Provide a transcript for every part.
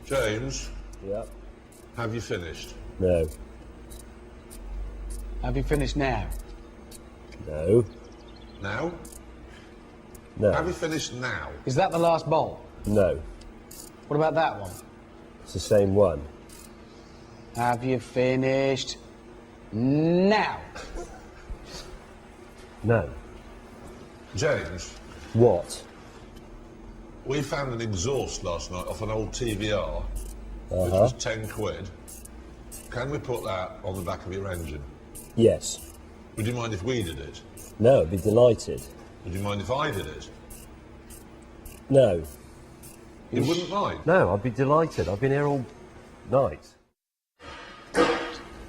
James? Yep. Have you finished? No. Have you finished now? No. Now? No. Have you finished now? Is that the last bowl? No. What about that one? It's the same one. Have you finished now? No. James, What? we found an exhaust last night off an old TVR, which Uh-huh. was 10 quid. Can we put that on the back of your engine? Yes. Would you mind if we did it? No, I'd be delighted. Would you mind if I did it? No. You wouldn't mind? No, I'd be delighted. I've been here all night.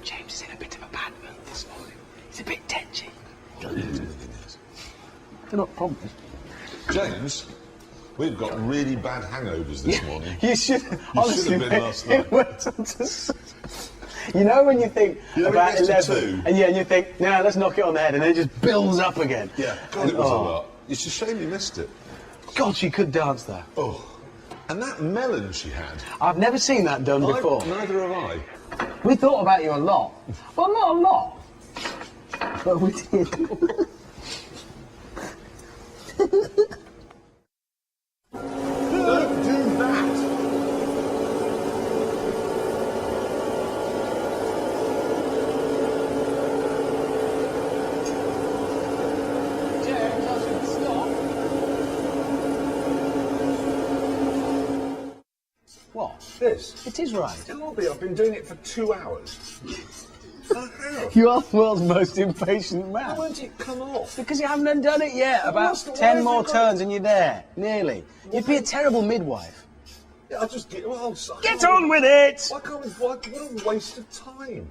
James is in a bit of a bad mood this morning. He's a bit tetchy. Don't know what anything is. They're not promised. James, we've got really bad hangovers this morning. You should, honestly, have been last night. it went on to... You know when you think You know, about it gets to 11, 2. and you think, nah, let's knock it on the head, and then it just builds up again. Yeah, God, And, it was a oh, lot. It's a shame you missed it. God, she could dance there. Oh, and that melon she had. I've never seen that done before. Neither have I. We thought about you a lot. Well, not a lot. But we did. Don't do that! James, I should stop. What? This? It is right. It will be. I've been doing it for 2 hours. How? You are the world's most impatient man. Why won't it come off? Because you haven't done it yet. About what's the- why 10 have more you got- turns and you're there. Nearly. You'd be a terrible midwife. Yeah, I'll just get. Well, Get on with it! Why can't we? What a waste of time.